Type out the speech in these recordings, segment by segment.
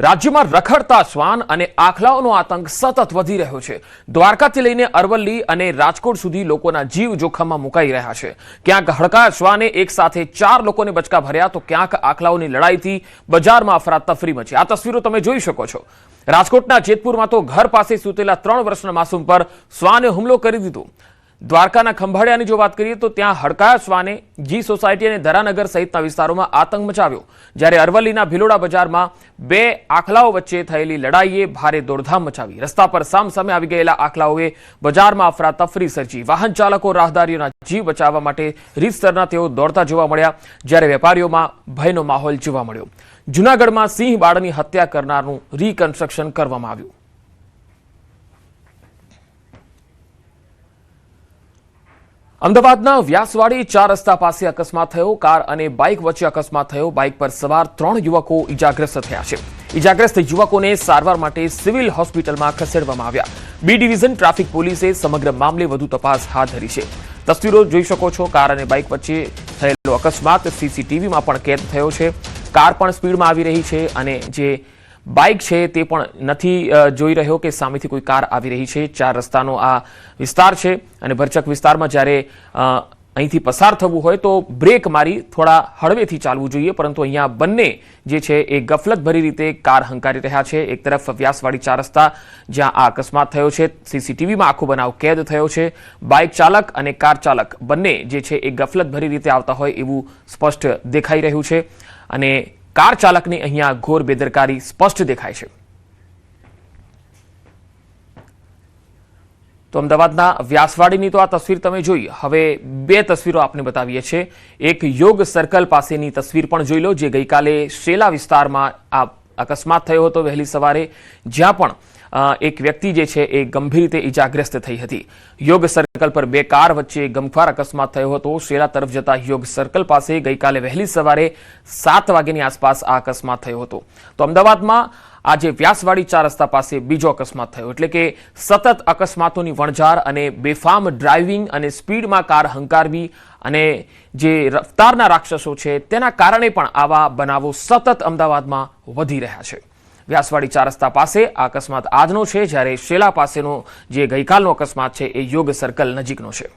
રાજ્યમાં રખડતા શ્વાન અને આખલાઓનો આતંક સતત વધી રહ્યો છે। દ્વારકાથી લઈને અરવલ્લી અને રાજકોટ સુધી લોકોના જીવ જોખમમાં મુકાઈ રહ્યા છે। ક્યાંક હડકાયા શ્વાને એક સાથે 4 લોકોને બચકા ભર્યા તો ક્યાંક આખલાઓની લડાઈથી બજારમાં અફરાતફરી મચી। આ તસવીરો તમે જોઈ શકો છો। રાજકોટના જેતપુરમાં તો ઘર પાસે સૂતેલા 3 વર્ષના માસૂમ પર શ્વાને હુમલો કરી દીધો। દ્વારકાના ખંભાળિયાની જો વાત કરીએ તો ત્યાં હડકાયા શ્વાને જી સોસાયટી અને ધરાનગર સહિતના વિસ્તારોમાં આતંક મચાવ્યો, જ્યારે અરવલ્લીના ભિલોડા બજારમાં 2 આખલાઓ વચ્ચે થયેલી લડાઈએ ભારે દોડધામ મચાવી। રસ્તા પર સામસામે આવી ગયેલા આખલાઓએ બજારમાં અફરાતફરી સર્જી। વાહન ચાલકો રાહદારીઓના જીવ બચાવવા માટે રીતસરના તેઓ દોડતા જોવા મળ્યા, જ્યારે વેપારીઓમાં ભયનો માહોલ જોવા મળ્યો। જૂનાગઢમાં સિંહ બાળની હત્યા કરનારનું રીકન્સ્ટ્રક્શન કરવામાં આવ્યું। અમદાવાદના વ્યાસવાડી 4 રસ્તા પાસે અકસ્માત થયો। કાર અને બાઇક વચ્ચે અકસ્માત થયો। બાઇક પર સવાર 3 યુવકો ઇજાગ્રસ્ત થયા છે। ઇજાગ્રસ્ત યુવકોને સારવાર માટે સિવિલ હોસ્પિટલમાં ખસેડવામાં આવ્યા। બી ડિવિઝન ટ્રાફિક પોલીસે સમગ્ર મામલે વધુ તપાસ હાથ ધરી છે। તસવીરો જોઈ શકો છો। કાર અને બાઇક વચ્ચે થયેલો અકસ્માત સીસીટીવીમાં પણ કેદ થયો છે। કાર પણ સ્પીડમાં આવી રહી છે અને જે બાઇક છે તે પણ નથી જોઈ રહ્યો કે સામેથી કોઈ કાર આવી રહી છે। 4 રસ્તાનો આ વિસ્તાર છે અને ભરચક વિસ્તારમાં જ્યારે અહીંથી પસાર થવું હોય તો બ્રેક મારી થોડા હળવેથી ચાલવું જોઈએ, પરંતુ અહીંયા બંને જે છે એ ગફલતભરી રીતે કાર હંકારી રહ્યા છે। એક તરફ વ્યાસવાડી 4 રસ્તા જ્યાં આ અકસ્માત થયો છે, સીસીટીવીમાં આખો બનાવ કેદ થયો છે। બાઇક ચાલક અને કાર ચાલક બંને જે છે એ ગફલતભરી રીતે આવતા હોય એવું સ્પષ્ટ દેખાઈ રહ્યું છે અને કાર ચાલકની અહીંયા ઘોર બેદરકારી સ્પષ્ટ દેખાય છે। તો અમદાવાદના વ્યાસવાડીની તો આ તસવીર તમે જોઈ। હવે 2 તસવીરો આપને બતાવીએ છીએ। એક યોગ સર્કલ પાસેની તસવીર પણ જોઈ લો, જે ગઈકાલે શેલા વિસ્તારમાં આ અકસ્માત થયો હતો વહેલી સવારે, જ્યાં પણ એક વ્યક્તિ જે છે એ ગંભીર રીતે ઇજાગ્રસ્ત થઈ હતી। યોગ સર્કલ પર 2 કાર વચ્ચે ગમખ્વાર અકસ્માત થયો હતો। શેલા તરફ જતા યોગ સર્કલ પાસે ગઈકાલે વહેલી સવારે 7 વાગ્યાની આસપાસ આ અકસ્માત થયો હતો। તો અમદાવાદમાં આજે વ્યાસવાડી 4 રસ્તા પાસે બીજો અકસ્માત થયો, એટલે કે સતત અકસ્માતોની વણઝાર અને બેફામ ડ્રાઇવિંગ અને સ્પીડમાં કાર હંકારવી અને જે રફતારના રાક્ષસો છે તેના કારણે પણ આવા બનાવો સતત અમદાવાદમાં વધી રહ્યા છે। વ્યાસવાડી 4 રસ્તા પાસે આ અકસ્માત આજનો છે, જ્યારે શેલા પાસેનો જે ગઈકાલનો અકસ્માત છે એ યોગ સર્કલ નજીકનો છે।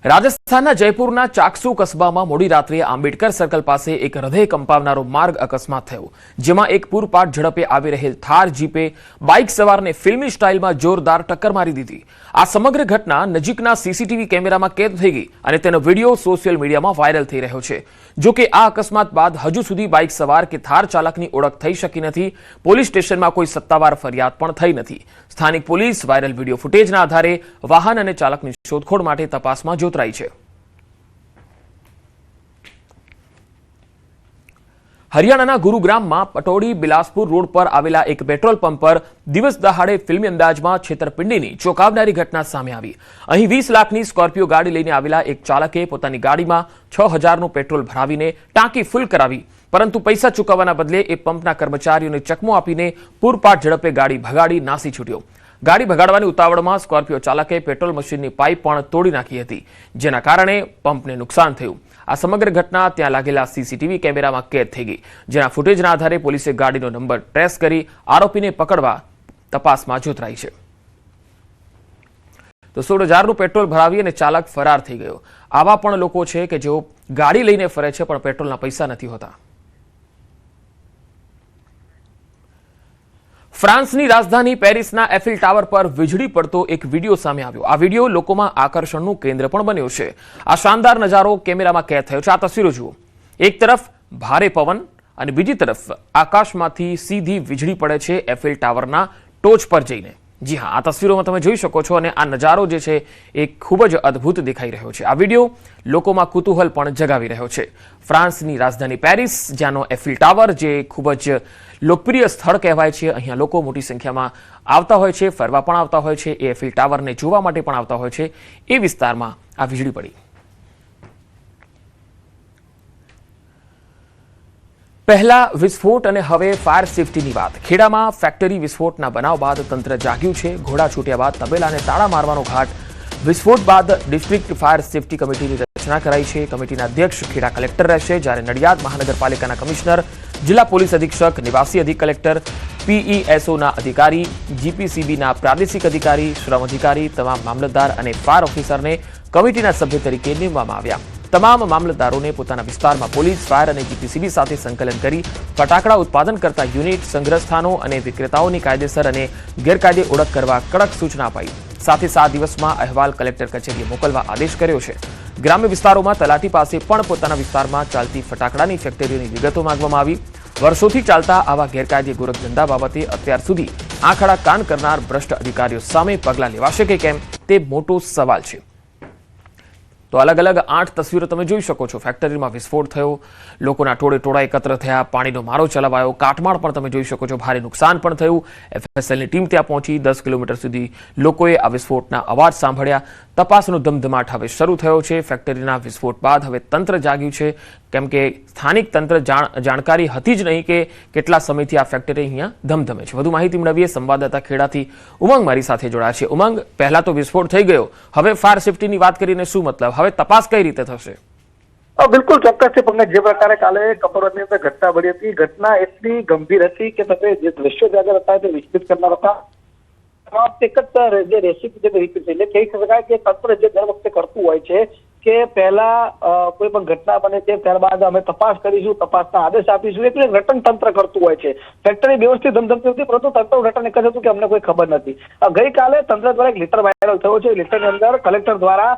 રાજસ્થાનના જયપુરના ચાકસુ કસ્બામાં મોડી રાત્રે આંબેડકર સર્કલ પાસે એક હૃદય કંપાવનારો માર્ગ અકસ્માત થયો, જેમાં એક પૂરપાટ ઝડપે આવી રહેલ થાર જીપે બાઇક સવારને ફિલ્મી સ્ટાઇલમાં જોરદાર ટક્કર મારી દીધી। આ સમગ્ર ઘટના નજીકના સીસીટીવી કેમેરામાં કેદ થઈ ગઈ અને તેનો વિડીયો સોશિયલ મીડિયામાં વાયરલ થઈ રહ્યો છે। જો કે આ અકસ્માત બાદ હજુ સુધી બાઇક સવાર કે થાર ચાલકની ઓળખ થઈ શકી નથી। પોલીસ સ્ટેશનમાં કોઈ સત્તાવાર ફરિયાદ પણ થઈ નથી। સ્થાનિક પોલીસ વાયરલ વિડીયો ફૂટેજના આધારે વાહન અને ચાલકની શોધખોળ માટે તપાસમાં જોતરાઈ છે। હરિયાણાના ગુરુગ્રામમાં પટોડી બિલાસપુર રોડ પર આવેલા એક પેટ્રોલ પંપ પર દિવસ દહાડે ફિલ્મી અંદાજમાં છેતરપિંડીની ચોંકાવનારી ઘટના સામે આવી। અહીં 20 લાખની સ્કોર્પિયો ગાડી લઈને આવેલા એક ચાલકે પોતાની ગાડીમાં 6000નું પેટ્રોલ ભરાવીને ટાંકી ફૂલ કરાવી, પરંતુ પૈસા ચૂકવવાના બદલે એ પંપના કર્મચારીઓને ચકમો આપીને પૂરપાટ ઝડપે ગાડી ભગાડી નાસી છૂટ્યો। ગાડી ભગાડવાની ઉતાવળમાં સ્કોર્પિયો ચાલકે પેટ્રોલ મશીનની પાઇપ પણ તોડી નાખી હતી, જેના કારણે પંપને નુકસાન થયું। આ સમગ્ર ઘટના ત્યાં લાગેલા સીસીટીવી કેમેરામાં કેદ થઈ ગઈ, જેના ફૂટેજના આધારે પોલીસે ગાડીનો નંબર ટ્રેસ કરી આરોપીને પકડવા તપાસમાં જોતરાઈ છે। તો 16000નું પેટ્રોલ ભરાવી અને ચાલક ફરાર થઈ ગયો। આવા પણ લોકો છે કે જેઓ ગાડી લઈને ફરે છે પણ પેટ્રોલના પૈસા નથી હોતા। ફ્રાન્સની રાજધાની પેરિસના એફિલ ટાવર પર વીજળી પડતો એક વિડીયો સામે આવ્યો। આ વિડીયો લોકોમાં આકર્ષણનું કેન્દ્ર પણ બન્યો છે। આ શાનદાર નજારો કેમેરામાં કેદ થયો છે। આ તસવીરો જુઓ। એક તરફ ભારે પવન અને બીજી તરફ આકાશમાંથી સીધી વીજળી પડે છે એફિલ ટાવરના ટોચ પર જઈને। જી હા, આ તસવીરોમાં તમે જોઈ શકો છો અને આ નજારો જે છે એ ખૂબ જ અદ્ભુત દેખાઈ રહ્યો છે। આ વિડીયો લોકોમાં કુતૂહલ પણ જગાવી રહ્યો છે। ફ્રાન્સની રાજધાની પેરિસ, જ્યાંનો એફિલ ટાવર જે ખૂબ જ લોકપ્રિય સ્થળ કહેવાય છે, અહીંયા લોકો મોટી સંખ્યામાં આવતા હોય છે, ફરવા પણ આવતા હોય છે, એ એફિલ ટાવરને જોવા માટે પણ આવતા હોય છે। એ વિસ્તારમાં આ વીજળી પડી। પહેલા વિસ્ફોટ અને હવે ફાયર સેફટીની વાત। ખેડામાં ફેક્ટરી વિસ્ફોટના બનાવ બાદ તંત્ર જાગ્યું છે। ઘોડા છૂટ્યા બાદ તબેલાને તાળા મારવાનો ઘાટ। વિસ્ફોટ બાદ ડિસ્ટ્રિક્ટ ફાયર સેફટી કમિટીની રચના રચના કરાઈ છે। કમિટીના અધ્યક્ષ ખેડા કલેક્ટર રહેશે, જ્યારે નડિયાદ મહાનગરપાલિકાના કમિશનર, જિલ્લા પોલીસ અધિક્ષક, નિવાસી અધિક કલેક્ટર, પીઈએસઓના અધિકારી, જીપીસીબીના પ્રાદેશિક અધિકારી, શ્રમ અધિકારી, તમામ મામલતદાર અને ફાયર ઓફિસરને કમિટીના સભ્ય તરીકે નિમવામાં આવ્યા। તમામ મામલતદારોને પોતાના વિસ્તારમાં પોલીસ, ફાયર અને જીપીસીબી સાથે સંકલન કરી ફટાકડા ઉત્પાદન કરતા યુનિટ, સંગ્રહ સ્થાનો અને વિક્રેતાઓની કાયદેસર અને ગેરકાયદે ઓળખ કરવા કડક સૂચના અપાઈ। સાથે 7 દિવસમાં અહેવાલ કલેક્ટર કચેરીએ મોકલવા આદેશ કર્યો છે। ગ્રામ્ય વિસ્તારોમાં તલાટી પાસે પણ પોતાના વિસ્તારમાં ચાલતી ફટાકડાની ફેક્ટરીઓની વિગતો માંગવામાં આવી। વર્ષોથી ચાલતા આવા ગેરકાયદે ગોરખધંધા બાબતે અત્યાર સુધી આંખ આડા કાન કરનાર ભ્રષ્ટ અધિકારીઓ સામે પગલાં લેવાશે કે કેમ તે મોટો સવાલ છે। તો અલગ અલગ 8 તસવીરો તમે જોઈ શકો છો। ફેક્ટરીમાં વિસ્ફોટ થયો, લોકોના ટોળે એકત્ર થયા, પાણીનો મારો ચલાવાયો, કાટમાળ પણ તમે જોઈ શકો છો, ભારે નુકસાન પણ થયું। એફએસએલની ટીમ ત્યાં પહોંચી, 10 કિલોમીટર સુધી લોકોએ આ વિસ્ફોટના અવાજ સાંભળ્યા। તપાસનો ધમધમાટ હવે શરૂ થયો છે। ફેક્ટરીના વિસ્ફોટ બાદ હવે તંત્ર જાગ્યું છે, કેમ કે સ્થાનિક તંત્ર જાણકારી હતી જ નહીં કે કેટલા સમયથી આ ફેક્ટરી અહીંયા ધમધમે છે। વધુ માહિતી મેળવીએ સંવાદદાતા ખેડાથી ઉમંગ મારી સાથે જોડાયા છે। ઉમંગ, પહેલા તો વિસ્ફોટ થઈ ગયો, હવે ફાયર સેફટીની વાત કરીને શું મતલબ? હવે તપાસ કઈ રીતે થશે? બિલકુલ ચોક્કસથી પંકજ, જે પ્રકારે કાલે કપોરની અંદર ઘટના બની હતી, ઘટના એટલી ગંભીર હતી કે તમે જે દ્રશ્યો જાગર હતા તે વિસ્તૃત કરનાર હતા। એક જ જે રેસીપી છે એટલે કહી શકાય કે તંત્ર જે દર વખતે કરતું હોય છે કે પહેલા કોઈ પણ ઘટના બને છે, ત્યારબાદ અમે તપાસ કરીશું, તપાસના આદેશ આપીશું, એટલે રટન તંત્ર કરતું હોય છે। ફેક્ટરી વ્યવસ્થિત ધમધમતી હતી, પરંતુ તંત્ર રટન એક જ હતું કે અમને કોઈ ખબર નથી। ગઈકાલે તંત્ર દ્વારા એક લેટર વાયરલ થયો છે। લેટરની અંદર કલેક્ટર દ્વારા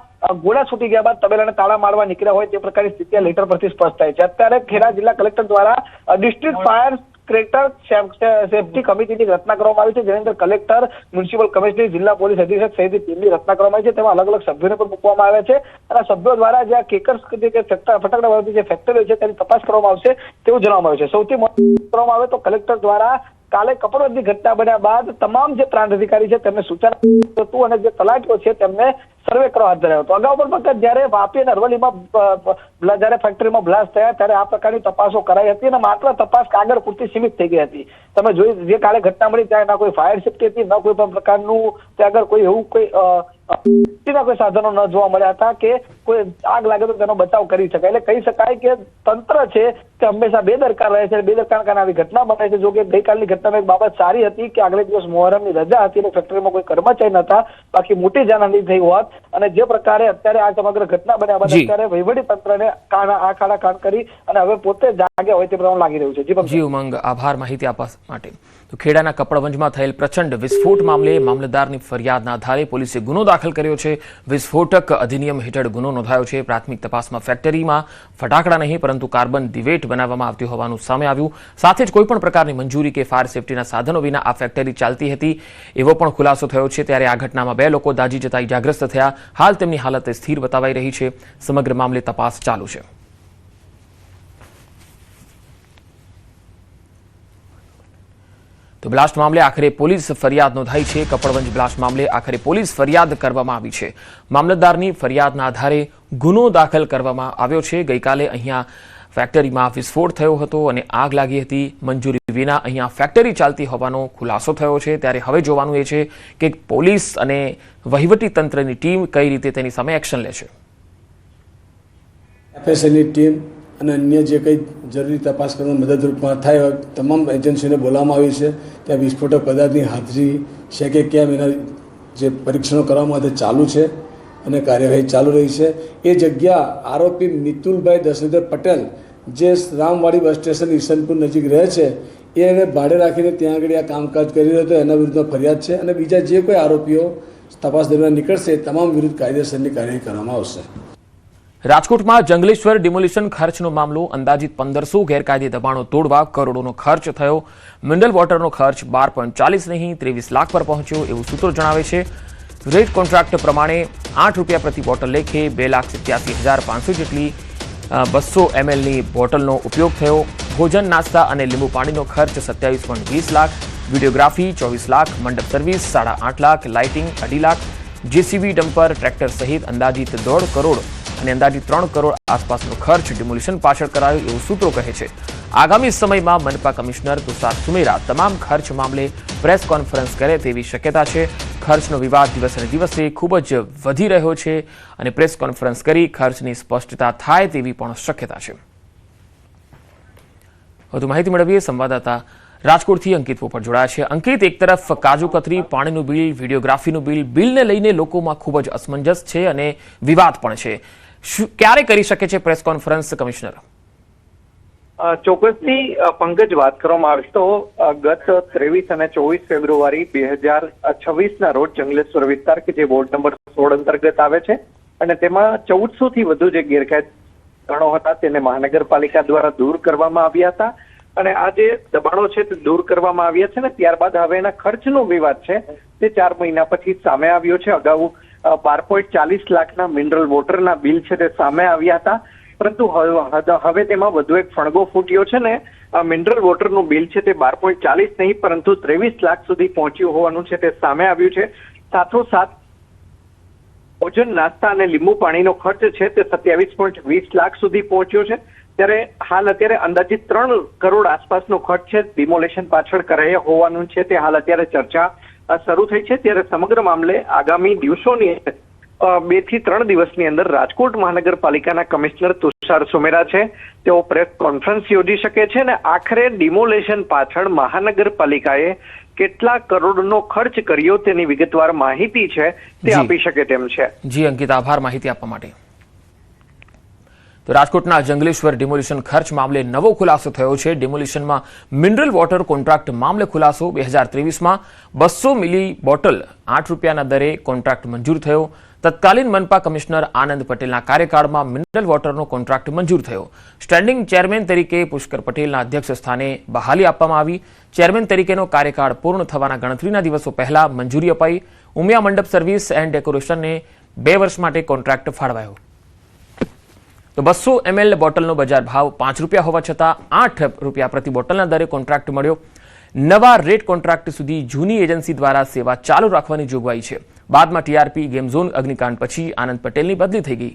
ગોળા છૂટી ગયા બાદ તબેલાને તાળા મારવા નીકળ્યા હોય તે પ્રકારની સ્થિતિ આ લેટર પરથી સ્પષ્ટ થાય છે। અત્યારે ખેડા જિલ્લા કલેક્ટર દ્વારા ડિસ્ટ્રિક્ટ ફાયર સેફટી કમિટીની રચના કરવામાં આવી છે, જેની અંદર કલેક્ટર, મ્યુનિસિપલ કમિશનર, જિલ્લા પોલીસ અધિક્ષક સહિતની ટીમની રચના કરવામાં આવી છે। તેમાં અલગ અલગ સભ્યોને પણ મૂકવામાં આવ્યા છે અને સભ્યો દ્વારા જે કેકર્સ ફટાકડા વાળતી જે ફેક્ટરી છે તેની તપાસ કરવામાં આવશે તેવું જણાવવામાં આવ્યું છે। સૌથી મહત્વનું કરવામાં આવે તો કલેક્ટર દ્વારા કાલે કપોરની ઘટના બન્યા બાદ તમામ જે પ્રાંત અધિકારી છે તેમને સૂચના હતું અને જે તલાટીઓ છે તેમને સર્વે કરવા હાથ ધરાયો હતો। અગાઉ પણ વખત જયારે વાપી અને અરવલ્લીમાં જયારે ફેક્ટરીમાં બ્લાસ્ટ થયા ત્યારે આ પ્રકારની તપાસો કરાઈ હતી અને માત્ર તપાસ કાગળ પૂરતી સીમિત થઈ ગઈ હતી। તમે જોઈ જે કાલે ઘટના મળી ત્યાં ના કોઈ ફાયર સેફટી હતી, ન કોઈ પણ પ્રકારનું ત્યાં આગળ કોઈ એવું કોઈ સાધનો ન જોવા મળ્યા હતા કે કોઈ આગ લાગે તો તેનો બચાવ કરી શકાય। એટલે કહી શકાય કે તંત્ર છે તે હંમેશા બેદરકાર રહે છે। બેદરકાર કારણે આવી ઘટના બને છે। જો કે ગઈકાલની ઘટનામાં એક બાબત સારી હતી કે આગલે દિવસ મોહરમની રજા હતી અને ફેક્ટરીમાં કોઈ કર્મચારી નતા, બાકી મોટી જાનહાનિ થઈ હોત। અને જે પ્રકારે અત્યારે આ સમગ્ર ઘટના બન્યા બાદ અત્યારે વહીવટી તંત્રને આંખ આડા કાન કરી અને હવે પોતે જાગ્યા હોય તે પ્રમાણે લાગી રહ્યું છે। જી ઉમંગ, આભાર માહિતી આપવા માટે। તો ખેડાના કપડવંજમાં થયેલ પ્રચંડ વિસ્ફોટ મામલે મામલતદારની ફરિયાદના આધારે પોલીસે ગુનો દાખલ કર્યો છે। વિસ્ફોટક અધિનિયમ હેઠળ ગુનો નોંધાયો છે। પ્રાથમિક તપાસમાં ફેક્ટરીમાં ફટાકડા નહીં પરંતુ કાર્બન દિવેટ બનાવવામાં આવતી હોવાનું સામે આવ્યું। સાથે જ કોઈપણ પ્રકારની મંજૂરી કે ફાયર સેફટીના સાધનો વિના આ ફેક્ટરી ચાલતી હતી એવો પણ ખુલાસો થયો છે। ત્યારે આ ઘટનામાં 2 લોકો દાઝી જતા ઇજાગ્રસ્ત થયા। હાલ તેમની હાલત સ્થિર બતાવાઈ રહી છે। સમગ્ર મામલે તપાસ ચાલુ છે। તો બ્લાસ્ટ મામલે આખરે પોલીસ ફરિયાદ નોંધાઈ છે। કપડવંજ બ્લાસ્ટ મામલે આખરે પોલીસ ફરિયાદ કરવામાં આવી છે। મામલતદારની ફરિયાદના આધારે ગુનો દાખલ કરવામાં આવ્યો છે। ગઈકાલે અહીંયા ફેક્ટરીમાં વિસ્ફોટ થયો હતો અને આગ લાગી હતી। મંજૂરી વિના અહીંયા ફેક્ટરી ચાલતી હોવાનો ખુલાસો થયો છે। ત્યારે હવે જોવાનું એ છે કે પોલીસ અને વહીવટી તંત્રની ટીમ કઈ રીતે તેની સામે એક્શન લે છે। એફએસએલની ટીમ અને અન્ય જે કંઈ જરૂરી તપાસ કરવામાં મદદરૂપ થાય તમામ એજન્સીઓને બોલાવવામાં આવી છે। ત્યાં વિસ્ફોટક પદાર્થની હાજરી છે કે કેમ એના જે પરીક્ષણો કરવામાં તે ચાલુ છે અને કાર્યવાહી ચાલુ રહી છે। એ જગ્યા આરોપી મિતુલભાઈ દશરથભાઈ પટેલ જે રામવાડી બસ સ્ટેશન ઈસનપુર નજીક રહે છે એને ભાડે રાખીને ત્યાં આગળ આ કામકાજ કરી રહ્યો હતો, એના વિરુદ્ધમાં ફરિયાદ છે અને બીજા જે કોઈ આરોપીઓ તપાસ દરમિયાન નીકળશે તમામ વિરુદ્ધ કાયદેસરની કાર્યવાહી કરવામાં આવશે। રાજકોટમાં જંગલેશ્વર ડિમોલિશન ખર્ચનો મામલો। અંદાજિત 1500 ગેરકાયદે દબાણો તોડવા કરોડોનો ખર્ચ થયો। મિનરલ વોટરનો ખર્ચ 12.40 નહીં 23 લાખ પર પહોંચ્યો એવું સૂત્રો જણાવે છે। રેટ કોન્ટ્રાક્ટ પ્રમાણે 8 રૂપિયા પ્રતિ બોટલ લેખે 2,87,500 જેટલી 200 mlની બોટલનો ઉપયોગ થયો। ભોજન, નાસ્તા અને લીંબુ પાણીનો ખર્ચ 27.20 લાખ, વિડીયોગ્રાફી 24 લાખ, મંડપ service 8.5 lakh, lighting 2.5 lakh, JCB, dumper, tractor સહિત અંદાજિત 1.5 કરોડ અને અંદાજિત 3 કરોડ આસપાસનો ખર્ચ ડિમોલિશન પાછળ કરાયો એવું સૂત્રો કહે છે। આગામી સમયમાં મનપા કમિશનર તુષાર સુમેરા તમામ ખર્ચ મામલે પ્રેસ કોન્ફરન્સ કરે તેવી શક્યતા છે। ખર્ચનો વિવાદ દિવસે દિવસે ખૂબ જ વધી રહ્યો છે અને પ્રેસ કોન્ફરન્સ કરી ખર્ચની સ્પષ્ટતા થાય તેવી પણ શક્યતા છે. વધુ માહિતી મેળવીએ સંવાદદાતા રાજકોટથી અંકિત પોપટ જોડાયા છે. અંકિત, એક તરફ કાજુ કતરી, પાણીનું બિલ, વિડીયોગ્રાફીનું બિલને લઈને લોકોમાં ખૂબ જ અસમંજસ છે અને વિવાદ પણ છે. ક્યારે કરી શકે છે પ્રેસ કોન્ફરન્સ કમિશનર? ચોક્કસથી પંકજ, વાત કરવામાં આવે તો ગત 23 અને 24 ફેબ્રુઆરી 2026 રોજ જંગલેશ્વર વિસ્તાર કે જે વોર્ડ નંબર 16 અંતર્ગત આવે છે અને તેમાં 1400 થી વધુ જે ગેરકાયદે દબાણો હતા તેને મહાનગરપાલિકા દ્વારા દૂર કરવામાં આવ્યા હતા અને આ જે દબાણો છે તે દૂર કરવામાં આવ્યા છે ને ત્યારબાદ હવે એના ખર્ચનો વિવાદ છે તે 4 મહિના પછી સામે આવ્યો છે. અગાઉ 12.40 લાખના મિનરલ વોટરના બિલ છે તે સામે આવ્યા હતા, પરંતુ હવે તેમાં વધુ એક ફણગો ફૂટ્યો છે ને મિનરલ વોટરનું બિલ છે તે 12.40 નહીં પરંતુ 23 લાખ સુધી પહોંચ્યું હોવાનું છે તે સામે આવ્યું છે. સાથોસાથ ભોજન, નાસ્તા અને લીંબુ પાણીનો ખર્ચ છે તે 27.20 લાખ સુધી પહોંચ્યો છે. ત્યારે હાલ અત્યારે અંદાજિત 3 કરોડ આસપાસનો ખર્ચ છે ડિમોલેશન પાછળ કરાયો હોવાનું છે તે હાલ અત્યારે ચર્ચા શરૂ થઈ છે. ત્યારે સમગ્ર મામલે આગામી દિવસોની 2 થી 3 દિવસની અંદર રાજકોટ મહાનગરપાલિકાના કમિશનર તુષાર સુમેરા છે તેઓ પ્રેસ કોન્ફરન્સ યોજી શકે છે અને આખરે ડિમોલેશન પાછળ મહાનગરપાલિકાએ કેટલા કરોડનો ખર્ચ કર્યો તેની વિગતવાર માહિતી છે તે આપી શકે તેમ છે. જી અંકિત, આભાર માહિતી આપવા માટે. તો રાજકોટના જંગલેશ્વર ડિમોલિશન ખર્ચ મામલે નવો ખુલાસો થયો છે. ડિમોલિશનમાં મિનરલ વોટર કોન્ટ્રાક્ટ મામલે ખુલાસો. 2023માં 200 મિલી બોટલ 8 રૂપિયાના દરે કોન્ટ્રાક્ટ મંજૂર થયો. તત્કાલીન મનપા કમિશનર આનંદ પટેલના કાર્યકાળમાં મિનરલ વોટરનો કોન્ટ્રાક્ટ મંજૂર થયો. સ્ટેન્ડિંગ ચેરમેન તરીકે પુષ્કર પટેલના અધ્યક્ષ સ્થાને બહાલી આપવામાં આવી. ચેરમેન તરીકેનો કાર્યકાળ પૂર્ણ થવાના ગણતરીના દિવસો પહેલા મંજૂરી અપાઈ. ઉમિયા મંડપ સર્વિસ એન્ડ ડેકોરેશનને 2 વર્ષ માટે કોન્ટ્રાક્ટ ફાળવાયો. તો 200 ml બોટલનો બજાર ભાવ 5 રૂપિયા હોવા છતાં 8 રૂપિયા પ્રતિ બોટલના દરે કોન્ટ્રાક્ટ મળ્યો. નવા રેટ કોન્ટ્રાક્ટ સુધી જૂની એજન્સી દ્વારા સેવા ચાલુ રાખવાની જોગવાઈ છે. બાદમાં ટીઆરપી ગેમ ઝોન અગ્નિકાંડ પછી આનંદ પટેલની બદલી થઈ ગઈ.